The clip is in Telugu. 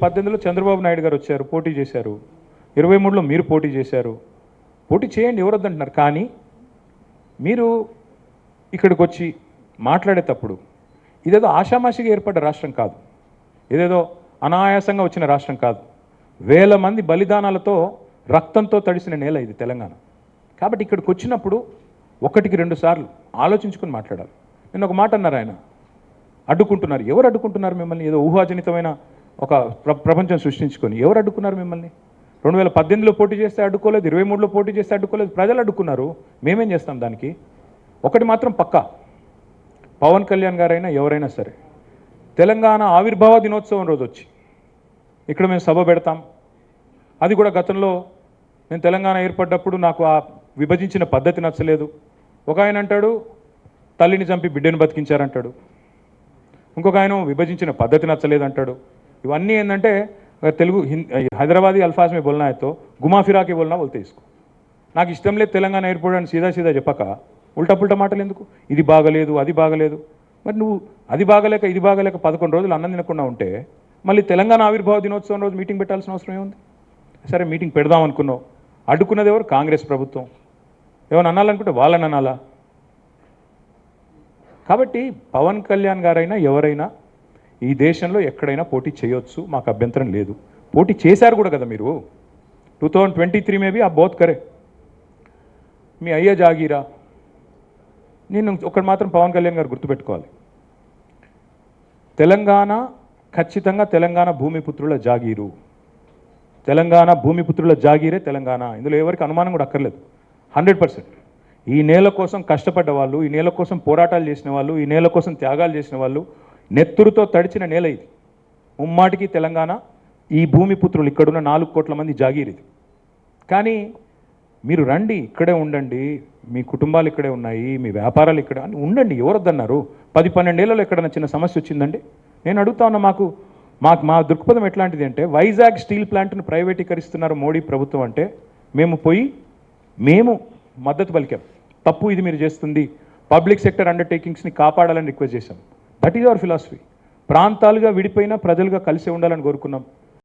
18లో చంద్రబాబు నాయుడు గారు వచ్చారు, పోటీ చేశారు. 23లో మీరు పోటీ చేశారు. పోటీ చేయండి, ఎవరు వద్దంటున్నారు. కానీ మీరు ఇక్కడికి వచ్చి మాట్లాడేటప్పుడు ఇదేదో ఆషామాషిగా ఏర్పడ్డ రాష్ట్రం కాదు, ఇదేదో అనాయాసంగా వచ్చిన రాష్ట్రం కాదు. వేల మంది బలిదానాలతో రక్తంతో తడిసిన నేల ఇది తెలంగాణ. కాబట్టి ఇక్కడికి వచ్చినప్పుడు ఒకటికి 2 సార్లు ఆలోచించుకొని మాట్లాడాలి. నేను ఒక మాట అన్నారు, ఆయన అడ్డుకుంటున్నారు. ఎవరు అడ్డుకుంటున్నారు మిమ్మల్ని? ఏదో ఊహాజనితమైన ఒక ప్రపంచం సృష్టించుకొని ఎవరు అడ్డుకున్నారు మిమ్మల్ని? 2018లో పోటీ చేస్తే అడ్డుకోలేదు, 23లో పోటీ చేస్తే అడ్డుకోలేదు, ప్రజలు అడ్డుకున్నారు. మేమేం చేస్తాం దానికి? ఒకటి మాత్రం పక్కా, పవన్ కళ్యాణ్ గారైనా ఎవరైనా సరే తెలంగాణ ఆవిర్భావ దినోత్సవం రోజు వచ్చి ఇక్కడ మేము సభ పెడతాం. అది కూడా గతంలో నేను తెలంగాణ ఏర్పడ్డప్పుడు నాకు ఆ విభజించిన పద్ధతి నచ్చలేదు. ఒక ఆయన అంటాడు తల్లిని చంపి బిడ్డను బతికించారంటాడు, ఇంకొక ఆయన విభజించిన పద్ధతి నచ్చలేదు అంటాడు. ఇవన్నీ ఏంటంటే తెలుగు హైదరాబాదీ అల్ఫాజ్ మే బోల్నా అయితే గుమా ఫిరాకి బోల్నా బోల్తే ఇసుకో. నాకు ఇష్టం లేదు తెలంగాణ ఏర్పడని సీదా సీదా చెప్పక ఉల్టా పుల్టా మాటలు ఎందుకు? ఇది బాగలేదు, అది బాగలేదు. మరి నువ్వు అది బాగలేక ఇది బాగలేక 11 రోజులు అన్నం తినకుండా ఉంటే మళ్ళీ తెలంగాణ ఆవిర్భావ దినోత్సవం రోజు మీటింగ్ పెట్టాల్సిన అవసరం ఏముంది? సరే మీటింగ్ పెడదాం అనుకున్నావు, అడ్డుకున్నది ఎవరు? కాంగ్రెస్ ప్రభుత్వం. ఏమైనా అనాలనుకుంటే వాళ్ళని అనాలా? కాబట్టి పవన్ కళ్యాణ్ గారైనా ఎవరైనా ఈ దేశంలో ఎక్కడైనా పోటీ చేయొచ్చు, మాకు అభ్యంతరం లేదు. పోటీ చేశారు కూడా కదా మీరు. 2023 में भी आप बहुत करे. మీ అయ్యా జాగీరా. నేను ఒకటి మాత్రం పవన్ కళ్యాణ్ గారు గుర్తుపెట్టుకోవాలి, తెలంగాణ ఖచ్చితంగా తెలంగాణ భూమిపుత్రుల జాగీరు. తెలంగాణ భూమిపుత్రుల జాగీరే తెలంగాణ. ఇందులో ఎవరికి అనుమానం కూడా అక్కర్లేదు. 100%. ఈ నేల కోసం కష్టపడ్డ వాళ్ళు, ఈ నేల కోసం పోరాటాలు చేసిన వాళ్ళు, ఈ నేల కోసం త్యాగాలు చేసిన వాళ్ళు, నెత్తురుతో తడిచిన నేల ఇది. ముమ్మాటికి తెలంగాణ ఈ భూమిపుత్రులు ఇక్కడున్న 4 కోట్ల మంది జాగీర్ ఇది. కానీ మీరు రండి, ఇక్కడే ఉండండి, మీ కుటుంబాలు ఇక్కడే ఉన్నాయి, మీ వ్యాపారాలు ఇక్కడ ఉండండి, ఎవరొద్దన్నారు? 10-12 ఏళ్లలో ఎక్కడైనా చిన్న సమస్య వచ్చిందండి? నేను అడుగుతా ఉన్నా. మా దృక్పథం ఎట్లాంటిది అంటే, వైజాగ్ స్టీల్ ప్లాంట్ను ప్రైవేటీకరిస్తున్నారు మోడీ ప్రభుత్వం అంటే మేము మద్దతు పలికాం. తప్పు ఇది మీరు చేస్తుంది, పబ్లిక్ సెక్టర్ అండర్టేకింగ్స్ని కాపాడాలని రిక్వెస్ట్ చేశాం. That is our philosophy. ప్రాంతాలుగా విడిపోయినా ప్రజలుగా కలిసి ఉండాలని కోరుకున్నాం.